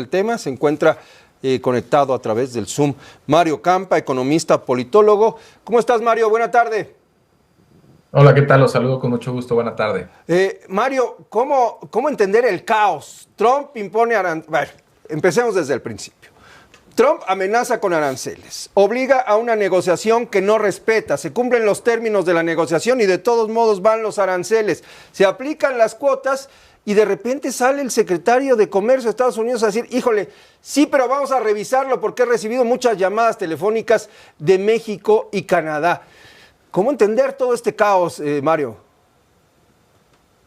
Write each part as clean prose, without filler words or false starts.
el tema. Se encuentra conectado a través del Zoom Mario Campa, economista, politólogo. ¿Cómo estás, Mario? Buena tarde. Hola, ¿qué tal? Los saludo con mucho gusto. Buena tarde. Mario, ¿cómo entender el caos? Trump impone aranceles. Bueno, empecemos desde el principio. Trump amenaza con aranceles, obliga a una negociación que no respeta, se cumplen los términos de la negociación y de todos modos van los aranceles, se aplican las cuotas y de repente sale el secretario de Comercio de Estados Unidos a decir, híjole, sí, pero vamos a revisarlo porque he recibido muchas llamadas telefónicas de México y Canadá. ¿Cómo entender todo este caos, Mario?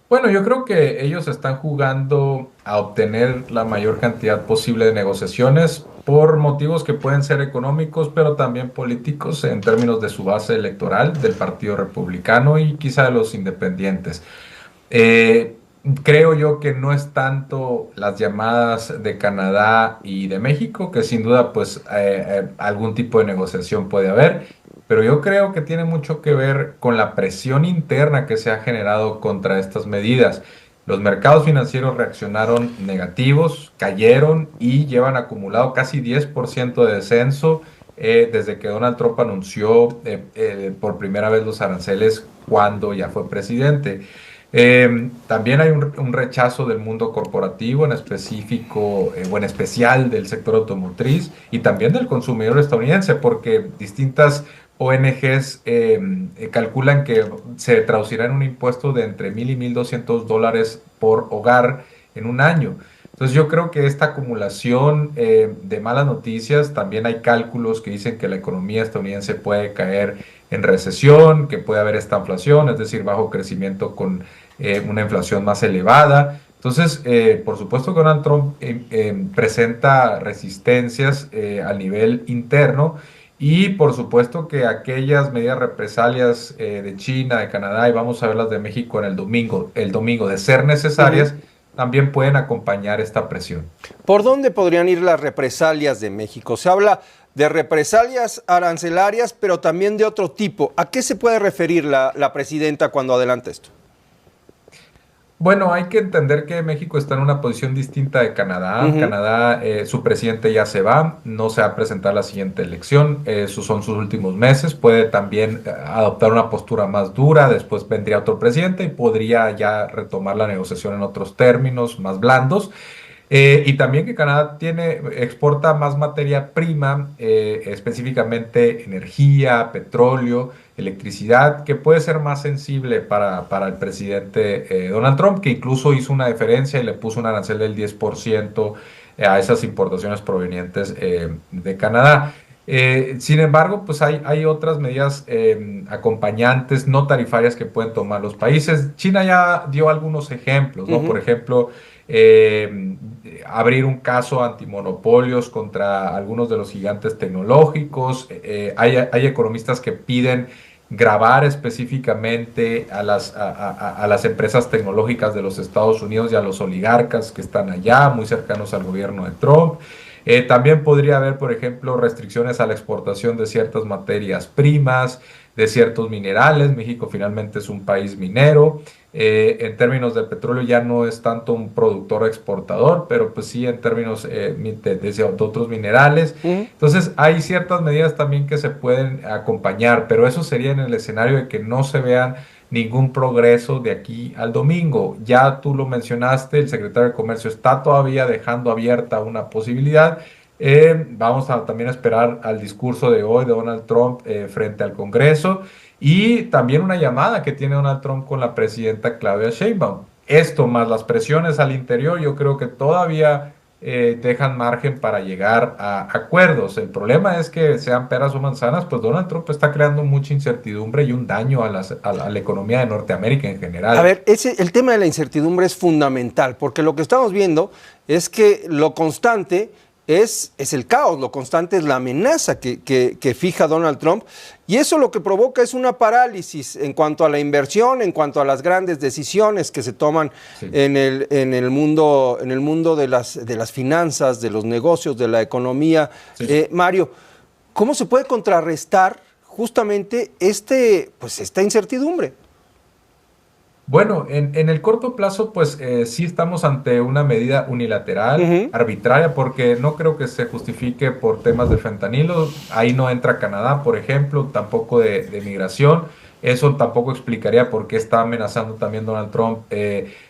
Bueno, yo creo que ellos están jugando a obtener la mayor cantidad posible de negociaciones por motivos que pueden ser económicos, pero también políticos en términos de su base electoral del Partido Republicano y quizá de los independientes. Eh, Creo yo que no es tanto las llamadas de Canadá y de México, que sin duda pues algún tipo de negociación puede haber, pero yo creo que tiene mucho que ver con la presión interna que se ha generado contra estas medidas. Los mercados financieros reaccionaron negativos, cayeron y llevan acumulado casi 10% de descenso desde que Donald Trump anunció por primera vez los aranceles cuando ya fue presidente. También hay un rechazo del mundo corporativo, en específico o en especial del sector automotriz y también del consumidor estadounidense, porque distintas ONGs calculan que se traducirá en un impuesto de entre $1,000 y $1,200 por hogar en un año. Entonces yo creo que esta acumulación de malas noticias, también hay cálculos que dicen que la economía estadounidense puede caer en recesión, que puede haber estanflación, es decir, bajo crecimiento con una inflación más elevada. Entonces, por supuesto que Donald Trump presenta resistencias a nivel interno y por supuesto que aquellas medidas represalias de China, de Canadá y vamos a ver las de México en el domingo de ser necesarias, también pueden acompañar esta presión. ¿Por dónde podrían ir las represalias de México? Se habla de represalias arancelarias, pero también de otro tipo. ¿A qué se puede referir la presidenta cuando adelanta esto? Bueno, hay que entender que México está en una posición distinta de Canadá. Canadá, su presidente ya se va, no se va a presentar la siguiente elección, esos son sus últimos meses. Puede también adoptar una postura más dura, después vendría otro presidente y podría ya retomar la negociación en otros términos más blandos. Y también que Canadá exporta más materia prima, específicamente energía, petróleo, electricidad, que puede ser más sensible para el presidente Donald Trump, que incluso hizo una deferencia y le puso un arancel del 10% a esas importaciones provenientes de Canadá. Sin embargo, pues hay otras medidas acompañantes no tarifarias que pueden tomar los países. China ya dio algunos ejemplos, ¿no? Por ejemplo, abrir un caso antimonopolios contra algunos de los gigantes tecnológicos. Hay economistas que piden grabar específicamente a las empresas tecnológicas de los Estados Unidos y a los oligarcas que están allá, muy cercanos al gobierno de Trump. También podría haber, por ejemplo, restricciones a la exportación de ciertas materias primas, de ciertos minerales. México finalmente es un país minero. En términos de petróleo ya no es tanto un productor exportador, pero pues sí en términos de otros minerales. Entonces hay ciertas medidas también que se pueden acompañar, pero eso sería en el escenario de que no se vean ningún progreso de aquí al domingo. Ya tú lo mencionaste, el secretario de Comercio está todavía dejando abierta una posibilidad. Vamos a también esperar al discurso de hoy de Donald Trump frente al Congreso y también una llamada que tiene Donald Trump con la presidenta Claudia Sheinbaum. Esto más las presiones al interior, yo creo que todavía dejan margen para llegar a acuerdos. El problema es que sean peras o manzanas, pues Donald Trump está creando mucha incertidumbre y un daño a la economía de Norteamérica en A general. ver, el tema de la incertidumbre es fundamental, porque lo que estamos viendo es que lo constante es el caos, lo constante es la amenaza que fija Donald Trump, y eso lo que provoca es una parálisis en cuanto a la inversión, en cuanto a las grandes decisiones que se toman Sí. en el mundo de las finanzas, de los negocios, de la economía. Sí. Mario, ¿cómo se puede contrarrestar justamente esta incertidumbre? Bueno, en el corto plazo, pues sí estamos ante una medida unilateral, Ujú. arbitraria, porque no creo que se justifique por temas de fentanilo. Ahí no entra Canadá, por ejemplo, tampoco de migración. Eso tampoco explicaría por qué está amenazando también Donald Trump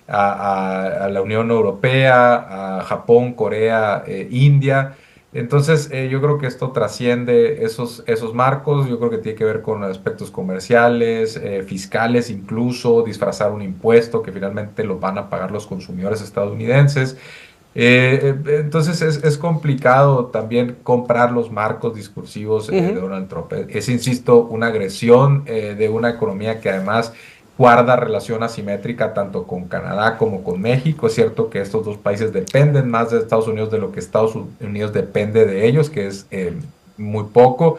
a la Unión Europea, a Japón, Corea, India. Entonces, yo creo que esto trasciende esos marcos. Yo creo que tiene que ver con aspectos comerciales, fiscales, incluso disfrazar un impuesto que finalmente lo van a pagar los consumidores estadounidenses. Entonces, es complicado también comprar los marcos discursivos de Ujú. Donald Trump. Es, insisto, una agresión de una economía que además guarda relación asimétrica tanto con Canadá como con México. Es cierto que estos dos países dependen más de Estados Unidos de lo que Estados Unidos depende de ellos, que es muy poco.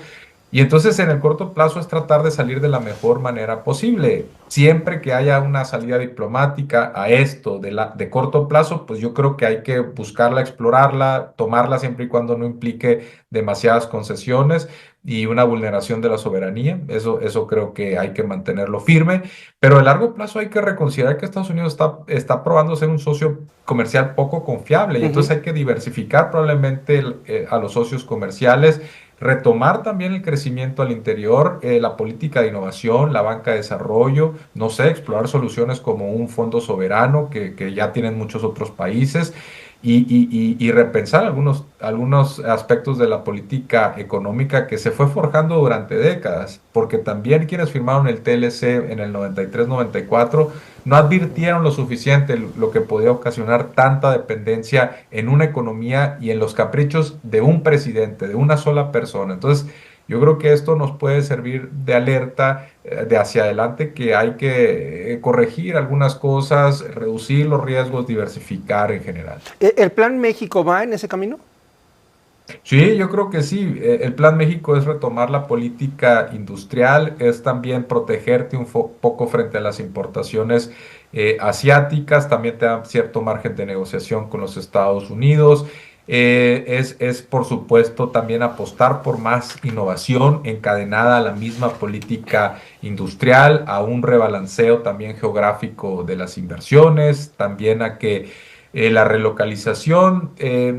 Y entonces en el corto plazo es tratar de salir de la mejor manera posible. Siempre que haya una salida diplomática a esto de corto plazo, pues yo creo que hay que buscarla, explorarla, tomarla siempre y cuando no implique demasiadas concesiones y una vulneración de la soberanía. Eso creo que hay que mantenerlo firme. Pero a largo plazo hay que reconsiderar que Estados Unidos está probando ser un socio comercial poco confiable y entonces Ujú. hay que diversificar probablemente a los socios comerciales, retomar también el crecimiento al interior, la política de innovación, la banca de desarrollo, no sé, explorar soluciones como un fondo soberano que ya tienen muchos otros países y repensar algunos aspectos de la política económica que se fue forjando durante décadas, porque también quienes firmaron el TLC en el 93-94 no advirtieron lo suficiente lo que podía ocasionar tanta dependencia en una economía y en los caprichos de un presidente, de una sola persona. Entonces, yo creo que esto nos puede servir de alerta de hacia adelante, que hay que corregir algunas cosas, reducir los riesgos, diversificar en general. ¿El Plan México va en ese camino? Sí, yo creo que sí. El Plan México es retomar la política industrial, es también protegerte poco frente a las importaciones asiáticas, también te da cierto margen de negociación con los Estados Unidos. Es, por supuesto, también apostar por más innovación encadenada a la misma política industrial, a un rebalanceo también geográfico de las inversiones, también a que la relocalización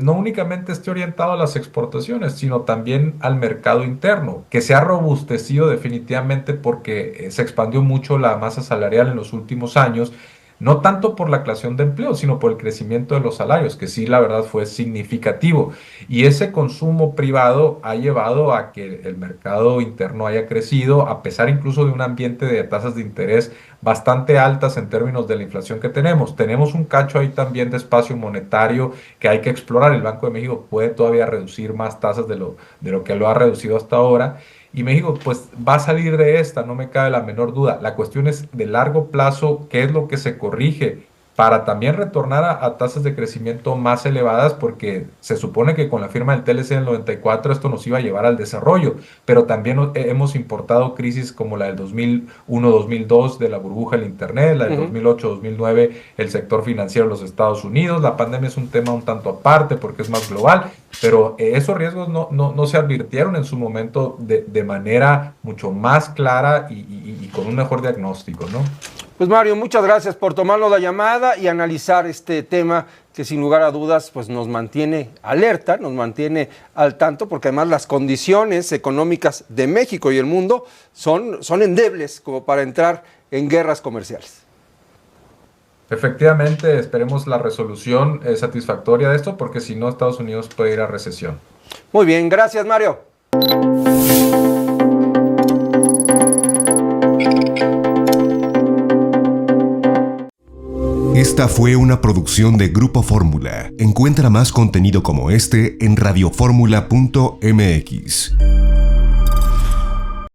no únicamente esté orientado a las exportaciones, sino también al mercado interno, que se ha robustecido definitivamente porque se expandió mucho la masa salarial en los últimos años, no tanto por la creación de empleo, sino por el crecimiento de los salarios, que sí, la verdad, fue significativo. Y ese consumo privado ha llevado a que el mercado interno haya crecido, a pesar incluso de un ambiente de tasas de interés bastante altas en términos de la inflación que tenemos. Tenemos un cacho ahí también de espacio monetario que hay que explorar. El Banco de México puede todavía reducir más tasas de lo que lo ha reducido hasta ahora. Y México, pues, va a salir de esta, no me cabe la menor duda. La cuestión es de largo plazo, qué es lo que se corrige para también retornar a tasas de crecimiento más elevadas, porque se supone que con la firma del TLC en el 94 esto nos iba a llevar al desarrollo, pero también hemos importado crisis como la del 2001-2002 de la burbuja del Internet, la del Ujú. 2008-2009 el sector financiero de los Estados Unidos. La pandemia es un tema un tanto aparte porque es más global, pero esos riesgos no se advirtieron en su momento de manera mucho más clara y con un mejor diagnóstico, ¿no? Pues Mario, muchas gracias por tomarnos la llamada y analizar este tema que sin lugar a dudas pues nos mantiene alerta, nos mantiene al tanto, porque además las condiciones económicas de México y el mundo son endebles como para entrar en guerras comerciales. Efectivamente, esperemos la resolución satisfactoria de esto, porque si no, Estados Unidos puede ir a recesión. Muy bien, gracias Mario. Esta fue una producción de Grupo Fórmula. Encuentra más contenido como este en radioformula.mx.